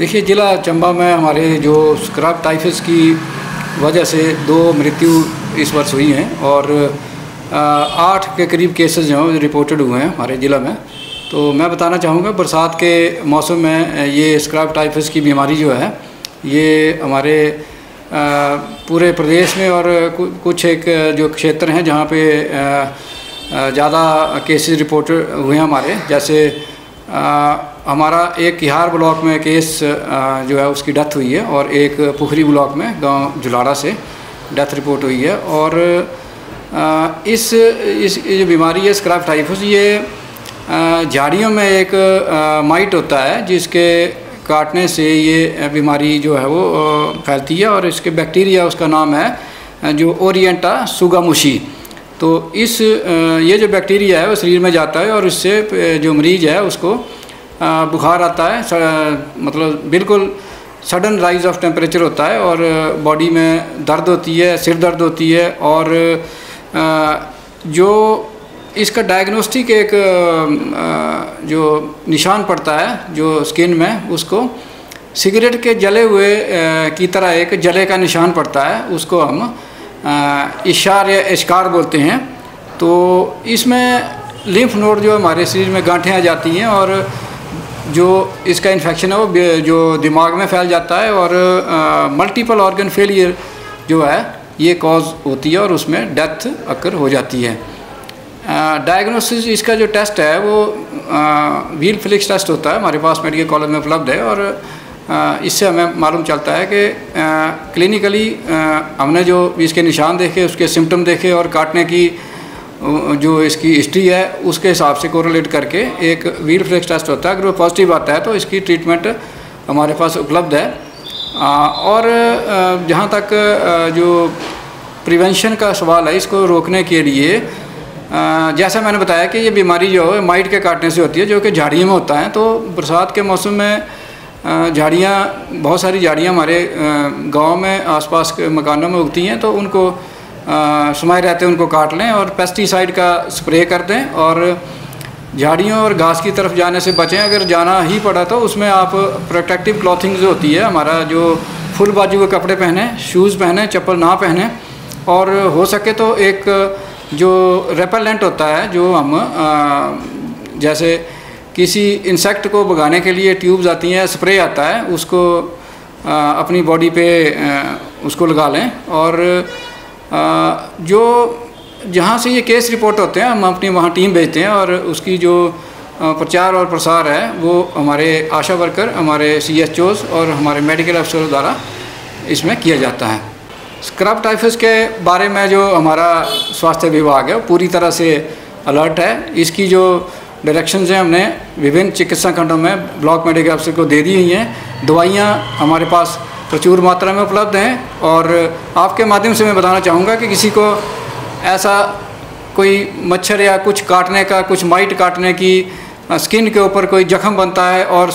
देखिए, ज़िला चंबा में हमारे जो स्क्रब टाइफस की वजह से 2 मृत्यु इस वर्ष हुई हैं और 8 के करीब केसेस जो हैं रिपोर्टेड हुए हैं हमारे ज़िला में। तो मैं बताना चाहूँगा, बरसात के मौसम में ये स्क्रब टाइफस की बीमारी जो है ये हमारे पूरे प्रदेश में और कुछ एक जो क्षेत्र हैं जहाँ पे ज़्यादा केसेस रिपोर्टेड हुए हैं हमारे, जैसे हमारा एक किहार ब्लॉक में केस जो है उसकी डेथ हुई है और एक पुखरी ब्लॉक में गांव जुलाड़ा से डेथ रिपोर्ट हुई है। और इस जो बीमारी है स्क्रब टाइफस, ये झाड़ियों में एक माइट होता है जिसके काटने से ये बीमारी जो है वो फैलती है और इसके बैक्टीरिया, उसका नाम है जो ओरिएंटा सुगामुशी। तो ये जो बैक्टीरिया है वो शरीर में जाता है और इससे जो मरीज़ है उसको बुखार आता है, मतलब बिल्कुल सडन राइज ऑफ टेम्परेचर होता है और बॉडी में दर्द होती है, सिर दर्द होती है। और जो इसका डायग्नोस्टिक एक जो निशान पड़ता है जो स्किन में, उसको सिगरेट के जले हुए की तरह एक जले का निशान पड़ता है, उसको हम इशार या इश्कार बोलते हैं। तो इसमें लिम्फ नोड जो हमारे शरीर में गांठें आ जाती हैं और जो इसका इन्फेक्शन है वो जो दिमाग में फैल जाता है और मल्टीपल ऑर्गन फेलियर जो है ये कॉज होती है और उसमें डेथ अकर हो जाती है। डायग्नोसिस इसका जो टेस्ट है वो व्हील फ्लिक्स टेस्ट होता है, हमारे पास मेडिकल कॉलेज में उपलब्ध है और इससे हमें मालूम चलता है कि क्लिनिकली हमने जो इसके निशान देखे, उसके सिम्टम देखे और काटने की जो इसकी हिस्ट्री है उसके हिसाब से कोरिलेट करके एक व्हील फ्लिक्स टेस्ट होता है। अगर वो पॉजिटिव आता है तो इसकी ट्रीटमेंट हमारे पास उपलब्ध है। और जहाँ तक जो प्रिवेंशन का सवाल है, इसको रोकने के लिए जैसा मैंने बताया कि ये बीमारी जो है माइट के काटने से होती है जो कि झाड़ियों में होता है। तो बरसात के मौसम में झाड़ियाँ, बहुत सारी झाड़ियाँ हमारे गांव में आसपास के मकानों में उगती हैं, तो उनको समय रहते उनको काट लें और पेस्टिसाइड का स्प्रे कर दें और झाड़ियों और घास की तरफ जाने से बचें। अगर जाना ही पड़ा तो उसमें आप प्रोटेक्टिव क्लॉथिंग जो होती है हमारा, जो फुल बाजू के कपड़े पहने, शूज़ पहने, चप्पल ना पहने और हो सके तो एक जो रेपेलेंट होता है जो हम जैसे किसी इंसेक्ट को भगाने के लिए ट्यूब्स आती हैं, स्प्रे आता है, उसको अपनी बॉडी पे उसको लगा लें। और जो जहाँ से ये केस रिपोर्ट होते हैं हम अपनी वहाँ टीम भेजते हैं और उसकी जो प्रचार और प्रसार है वो हमारे आशा वर्कर, हमारे CHOs और हमारे मेडिकल अफसरों द्वारा इसमें किया जाता है। स्क्रब टाइफस के बारे में जो हमारा स्वास्थ्य विभाग है वो पूरी तरह से अलर्ट है। इसकी जो डायरेक्शंस हैं हमने विभिन्न चिकित्सा खंडों में ब्लॉक मेडिकल अफसर को दे दी हुई हैं। दवाइयाँ हमारे पास प्रचुर मात्रा में उपलब्ध हैं और आपके माध्यम से मैं बताना चाहूँगा कि किसी को ऐसा कोई मच्छर या कुछ काटने का, कुछ माइट काटने की, स्किन के ऊपर कोई जख्म बनता है और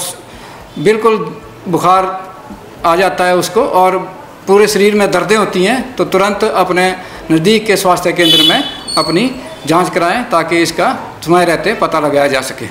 बिल्कुल बुखार आ जाता है उसको और पूरे शरीर में दर्दें होती हैं, तो तुरंत अपने नज़दीक के स्वास्थ्य केंद्र में अपनी जांच कराएं ताकि इसका समय रहते पता लगाया जा सके।